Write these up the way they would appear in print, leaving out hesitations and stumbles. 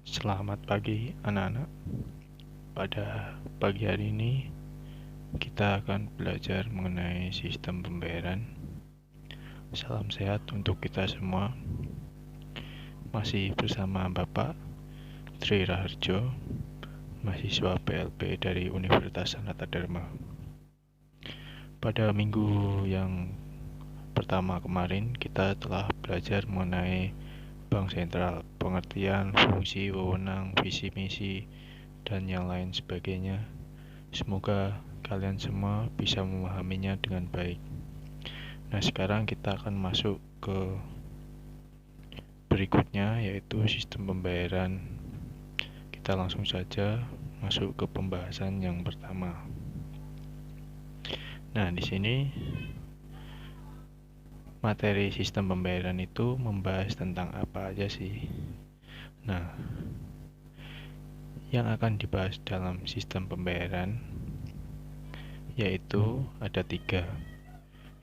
Selamat pagi anak-anak. Pada pagi hari ini kita akan belajar mengenai sistem pembayaran. Salam sehat untuk kita semua. Masih bersama Bapak Tri Raharjo, mahasiswa PLP dari Universitas Sanata Dharma. Pada minggu yang pertama kemarin kita telah belajar mengenai Bank Sentral, pengertian, fungsi, wewenang, visi misi, dan yang lain sebagainya. Semoga kalian semua bisa memahaminya dengan baik. Nah, sekarang kita akan masuk ke berikutnya, yaitu sistem pembayaran. Kita langsung saja masuk ke pembahasan yang pertama. Nah, di sini materi sistem pembayaran itu membahas tentang apa aja sih? Nah, yang akan dibahas dalam sistem pembayaran yaitu ada 3.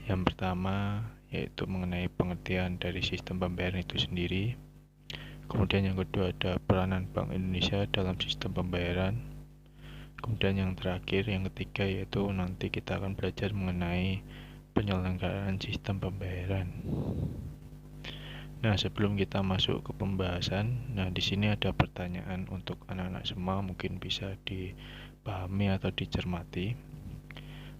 Yang pertama yaitu mengenai pengertian dari sistem pembayaran itu sendiri. Kemudian yang kedua ada peranan Bank Indonesia dalam sistem pembayaran. Kemudian yang terakhir, yang ketiga, yaitu nanti kita akan belajar mengenai penyelenggaraan sistem pembayaran. Nah, sebelum kita masuk ke pembahasan, di sini ada pertanyaan untuk anak-anak semua, mungkin bisa dipahami atau dicermati.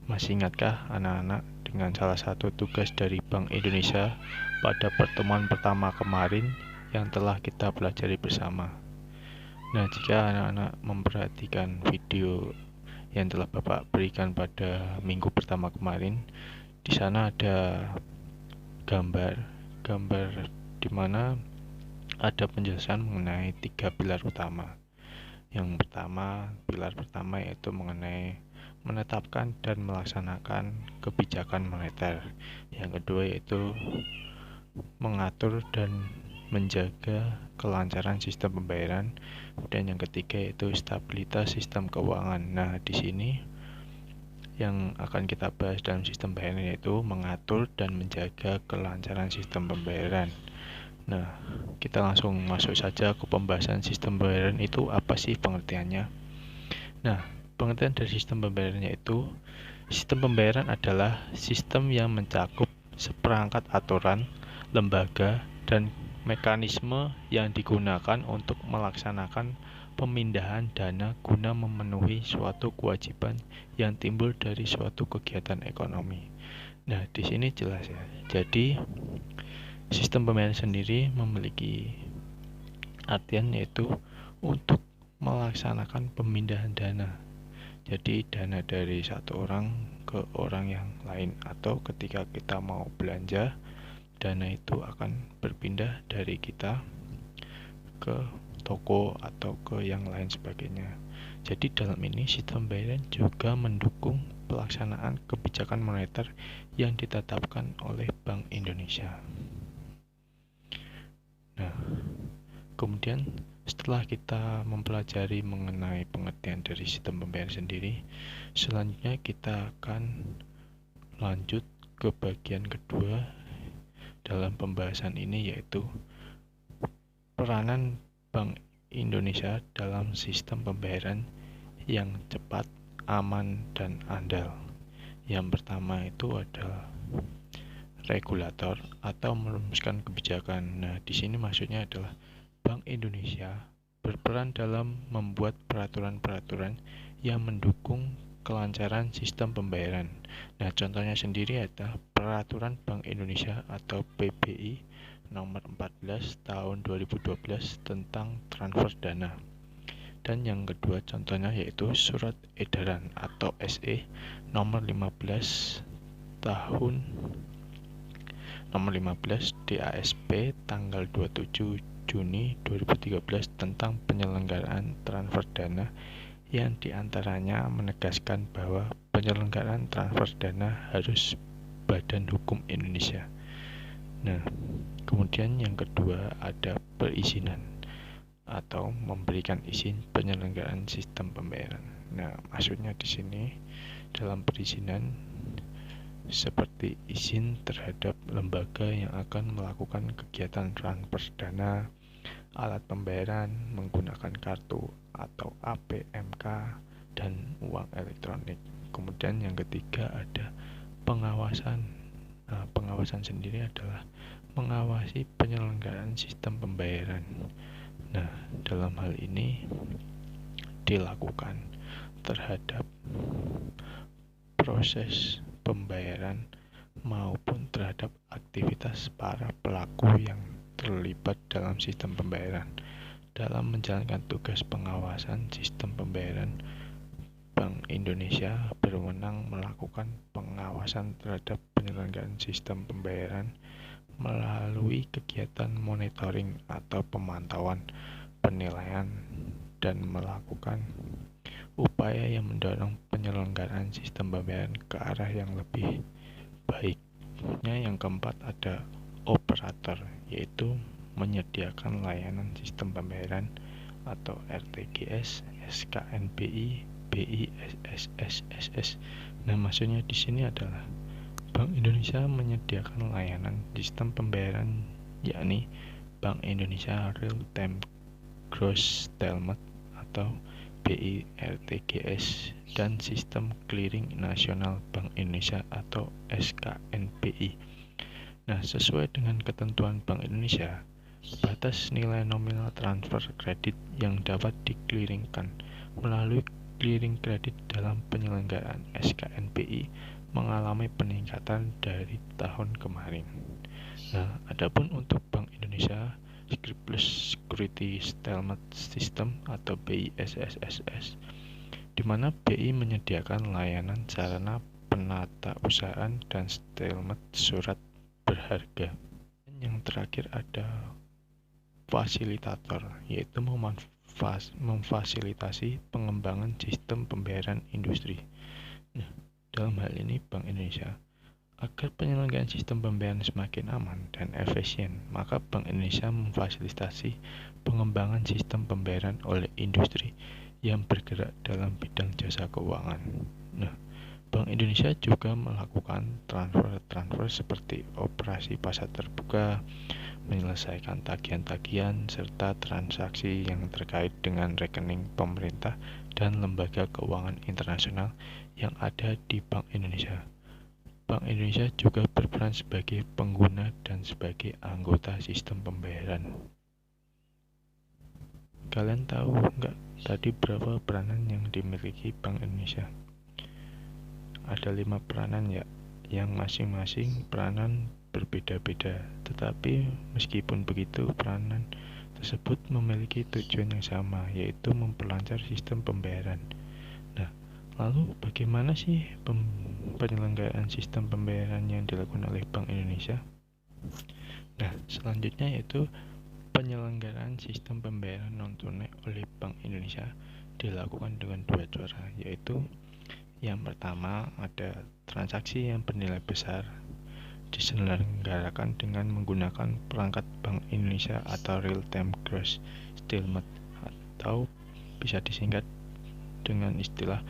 Masih ingatkah anak-anak dengan salah satu tugas dari Bank Indonesia pada pertemuan pertama kemarin yang telah kita pelajari bersama? Nah, jika anak-anak memperhatikan video yang telah Bapak berikan pada minggu pertama kemarin, di sana ada gambar di mana ada penjelasan mengenai 3 pilar utama. Yang pertama, pilar pertama yaitu mengenai menetapkan dan melaksanakan kebijakan moneter. Yang kedua yaitu mengatur dan menjaga kelancaran sistem pembayaran. Dan yang ketiga yaitu stabilitas sistem keuangan. Nah, di sini yang akan kita bahas dalam sistem pembayaran yaitu mengatur dan menjaga kelancaran sistem pembayaran. Nah, kita langsung masuk saja ke pembahasan sistem pembayaran itu apa sih pengertiannya. Nah, pengertian dari sistem pembayaran yaitu sistem pembayaran adalah sistem yang mencakup seperangkat aturan, lembaga, dan mekanisme yang digunakan untuk melaksanakan pemindahan dana guna memenuhi suatu kewajiban yang timbul dari suatu kegiatan ekonomi. Nah, di sini jelas ya. Jadi, sistem pembayaran sendiri memiliki artian yaitu untuk melaksanakan pemindahan dana. Jadi dana dari satu orang ke orang yang lain, atau ketika kita mau belanja, dana itu akan berpindah dari kita ke toko atau ke yang lain sebagainya. Jadi dalam ini sistem pembayaran juga mendukung pelaksanaan kebijakan moneter yang ditetapkan oleh Bank Indonesia. Nah, kemudian setelah kita mempelajari mengenai pengertian dari sistem pembayaran sendiri, selanjutnya kita akan lanjut ke bagian kedua dalam pembahasan ini, yaitu peranan Bank Indonesia dalam sistem pembayaran yang cepat, aman, dan andal. Yang pertama itu adalah regulator atau merumuskan kebijakan. Nah, di sini maksudnya adalah Bank Indonesia berperan dalam membuat peraturan-peraturan yang mendukung kelancaran sistem pembayaran. Nah, contohnya sendiri adalah Peraturan Bank Indonesia atau PBI nomor 14 tahun 2012 tentang transfer dana. Dan yang kedua contohnya yaitu Surat Edaran atau SE nomor 15 tahun nomor 15 DASP tanggal 27 Juni 2013 tentang penyelenggaraan transfer dana yang diantaranya menegaskan bahwa penyelenggaraan transfer dana harus Badan Hukum Indonesia. Nah, kemudian yang kedua ada perizinan atau memberikan izin penyelenggaraan sistem pembayaran. Nah, maksudnya di sini dalam perizinan seperti izin terhadap lembaga yang akan melakukan kegiatan transfer dana alat pembayaran menggunakan kartu atau APMK, dan uang elektronik. Kemudian yang ketiga ada pengawasan. Nah, pengawasan sendiri adalah mengawasi penyelenggaraan sistem pembayaran. Nah, dalam hal ini dilakukan terhadap proses pembayaran maupun terhadap aktivitas para pelaku yang terlibat dalam sistem pembayaran. Dalam menjalankan tugas pengawasan sistem pembayaran, Bank Indonesia berwenang melakukan pengawasan terhadap penyelenggaraan sistem pembayaran melalui kegiatan monitoring atau pemantauan, penilaian, dan melakukan upaya yang mendorong penyelenggaraan sistem pembayaran ke arah yang lebih baik. Yang keempat ada operator, yaitu menyediakan layanan sistem pembayaran atau RTGS, SKNBI, BISSSS. Nah, maksudnya di sini adalah Bank Indonesia menyediakan layanan sistem pembayaran, yakni Bank Indonesia Real Time Gross Settlement atau BIRTGS, dan Sistem Clearing Nasional Bank Indonesia atau SKNBI. Nah, sesuai dengan ketentuan Bank Indonesia, batas nilai nominal transfer kredit yang dapat dikliringkan melalui clearing kredit dalam penyelenggaraan SKNBI mengalami peningkatan dari tahun kemarin. Nah, adapun untuk Bank Indonesia Security Settlement System atau BISSSS, di mana BI menyediakan layanan sarana penatausahaan dan settlement surat berharga. Dan yang terakhir ada fasilitator, yaitu memfasilitasi pengembangan sistem pembayaran industri. Nah, dalam hal ini Bank Indonesia, agar penyelenggaraan sistem pembayaran semakin aman dan efisien, maka Bank Indonesia memfasilitasi pengembangan sistem pembayaran oleh industri yang bergerak dalam bidang jasa keuangan. Nah, Bank Indonesia juga melakukan transfer seperti operasi pasar terbuka, menyelesaikan tagihan-tagihan, serta transaksi yang terkait dengan rekening pemerintah dan lembaga keuangan internasional yang ada di Bank Indonesia. Bank Indonesia juga berperan sebagai pengguna dan sebagai anggota sistem pembayaran. Kalian tahu nggak tadi berapa peranan yang dimiliki Bank Indonesia? Ada 5 peranan ya, yang masing-masing peranan berbeda-beda. Tetapi meskipun begitu, peranan tersebut memiliki tujuan yang sama, yaitu memperlancar sistem pembayaran. Nah, lalu bagaimana sih penyelenggaraan sistem pembayaran yang dilakukan oleh Bank Indonesia? Nah, selanjutnya yaitu penyelenggaraan sistem pembayaran non-tunai oleh Bank Indonesia dilakukan dengan 2 cara, yaitu yang pertama ada transaksi yang bernilai besar diselenggarakan dengan menggunakan perangkat Bank Indonesia atau Real Time Gross Settlement atau bisa disingkat dengan istilah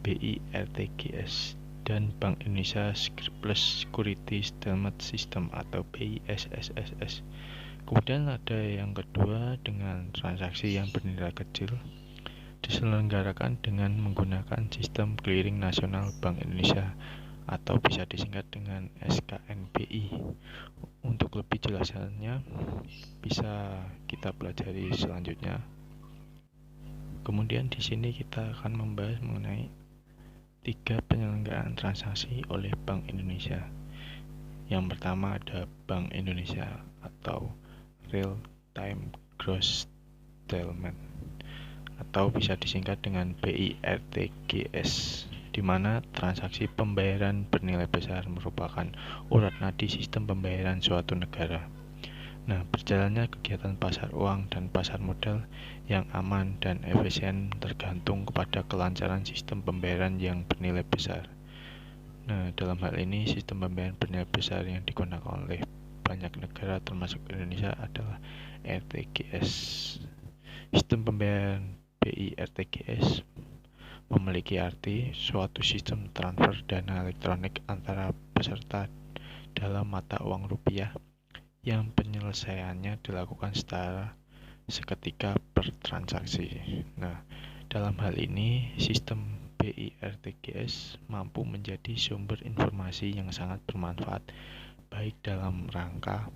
BIRTGS, dan Bank Indonesia Security Settlement System atau BISSSS. Kemudian ada yang kedua dengan transaksi yang bernilai kecil diselenggarakan dengan menggunakan sistem clearing nasional Bank Indonesia atau bisa disingkat dengan SKNBI. Untuk lebih jelasnya bisa kita pelajari selanjutnya. Kemudian di sini kita akan membahas mengenai 3 penyelenggaraan transaksi oleh Bank Indonesia. Yang pertama ada Bank Indonesia atau Real Time Gross Settlement atau bisa disingkat dengan BIRTGS, di mana transaksi pembayaran bernilai besar merupakan urat nadi sistem pembayaran suatu negara. Nah, berjalannya kegiatan pasar uang dan pasar modal yang aman dan efisien tergantung kepada kelancaran sistem pembayaran yang bernilai besar. Nah, dalam hal ini sistem pembayaran bernilai besar yang digunakan oleh banyak negara termasuk Indonesia adalah RTGS. Sistem pembayaran BIRTGS memiliki arti suatu sistem transfer dana elektronik antara peserta dalam mata uang rupiah yang penyelesaiannya dilakukan secara seketika per transaksi. Nah, dalam hal ini sistem BI RTGS mampu menjadi sumber informasi yang sangat bermanfaat baik dalam rangka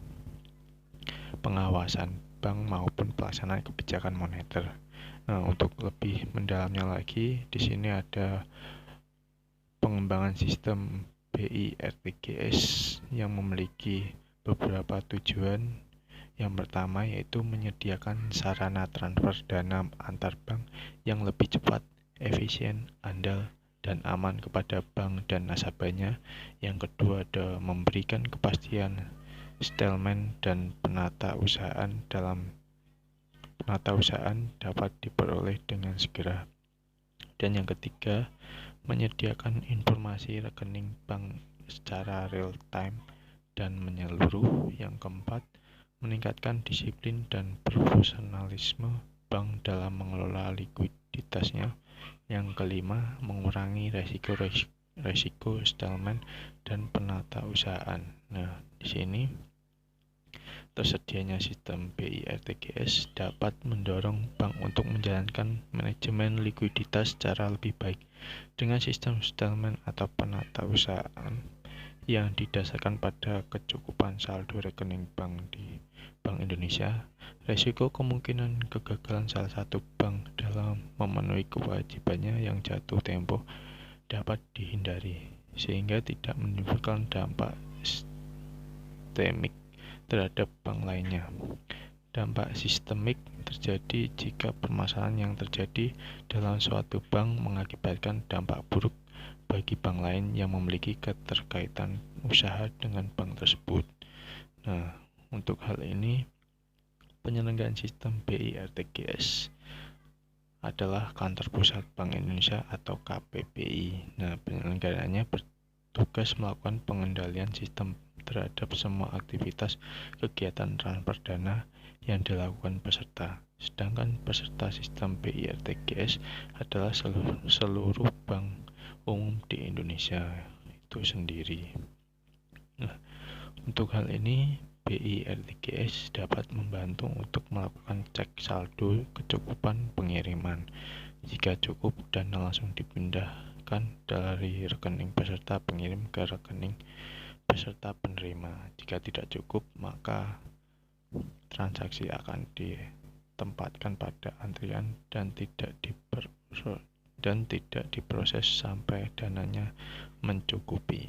pengawasan bank maupun pelaksanaan kebijakan moneter. Nah, untuk lebih mendalamnya lagi, di sini ada pengembangan sistem BI RTGS yang memiliki beberapa tujuan. Yang pertama yaitu menyediakan sarana transfer dana antar bank yang lebih cepat, efisien, andal, dan aman kepada bank dan nasabahnya. Yang kedua ada memberikan kepastian settlement dan penata usahaan dapat diperoleh dengan segera. Dan yang ketiga, menyediakan informasi rekening bank secara real time dan menyeluruh. Yang keempat, meningkatkan disiplin dan profesionalisme bank dalam mengelola likuiditasnya. Yang kelima, mengurangi resiko settlement dan penata usahaan. Nah, di sini tersedianya sistem BI RTGS dapat mendorong bank untuk menjalankan manajemen likuiditas secara lebih baik. Dengan sistem settlement atau penata usahaan yang didasarkan pada kecukupan saldo rekening bank di Bank Indonesia, resiko kemungkinan kegagalan salah satu bank dalam memenuhi kewajibannya yang jatuh tempo dapat dihindari, sehingga tidak menimbulkan dampak sistemik terhadap bank lainnya. Dampak sistemik terjadi jika permasalahan yang terjadi dalam suatu bank mengakibatkan dampak buruk bagi bank lain yang memiliki keterkaitan usaha dengan bank tersebut. Nah, untuk hal ini penyelenggaraan sistem BI RTGS adalah Kantor Pusat Bank Indonesia atau KPBI. Nah, penyelenggaraannya bertugas melakukan pengendalian sistem terhadap semua aktivitas kegiatan transfer dana yang dilakukan peserta. Sedangkan peserta sistem BI RTGS adalah seluruh bank umum di Indonesia itu sendiri. Nah, untuk hal ini BI RTGS dapat membantu untuk melakukan cek saldo kecukupan pengiriman. Jika cukup, dana langsung dipindahkan dari rekening peserta pengirim ke rekening peserta penerima. Jika tidak cukup, maka transaksi akan ditempatkan pada antrian dan tidak diproses sampai dananya mencukupi.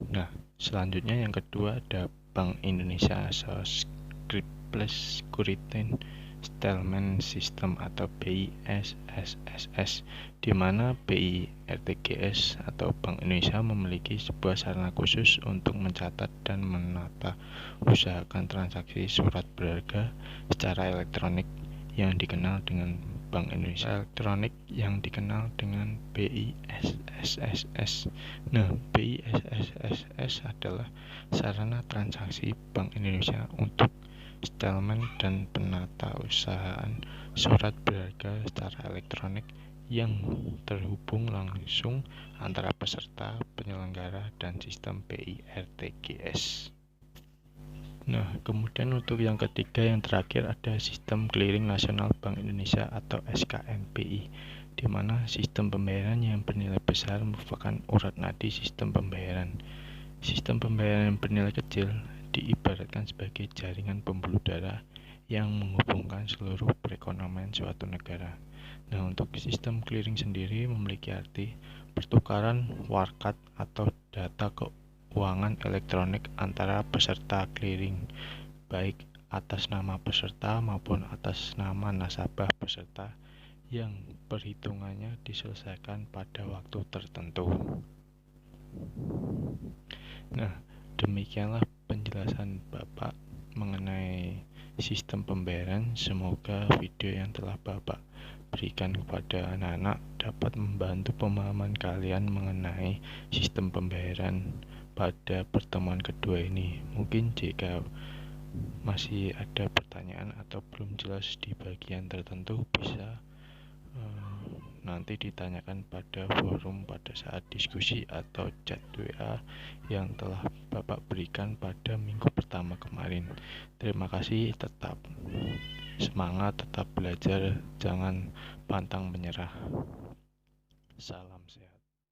Nah, selanjutnya yang kedua ada Bank Indonesia Scriptless Security Settlement System atau BISSS, di mana BI RTGS atau Bank Indonesia memiliki sebuah sarana khusus untuk mencatat dan menata usahakan transaksi surat berharga secara elektronik yang dikenal dengan Bank Indonesia Elektronik yang dikenal dengan BISSS. Nah, BISSS adalah sarana transaksi Bank Indonesia untuk settlement dan penata usahaan surat berharga secara elektronik yang terhubung langsung antara peserta, penyelenggara, dan sistem BI RTGS. Nah, kemudian untuk yang ketiga yang terakhir ada Sistem Clearing Nasional Bank Indonesia atau SKNBI, di mana sistem pembayaran yang bernilai besar merupakan urat nadi sistem pembayaran. Sistem pembayaran yang bernilai kecil diibaratkan sebagai jaringan pembuluh darah yang menghubungkan seluruh perekonomian suatu negara. Nah, untuk sistem clearing sendiri memiliki arti pertukaran warkat atau data keuangan elektronik antara peserta clearing, baik atas nama peserta maupun atas nama nasabah peserta yang perhitungannya diselesaikan pada waktu tertentu. Nah, demikianlah penjelasan Bapak mengenai sistem pembayaran. Semoga video yang telah Bapak berikan kepada anak-anak dapat membantu pemahaman kalian mengenai sistem pembayaran pada pertemuan kedua ini. Mungkin jika masih ada pertanyaan atau belum jelas di bagian tertentu bisa nanti ditanyakan pada forum pada saat diskusi atau chat WA yang telah Bapak berikan pada minggu pertama kemarin. Terima kasih, tetap semangat, tetap belajar, jangan pantang menyerah. Salam sehat.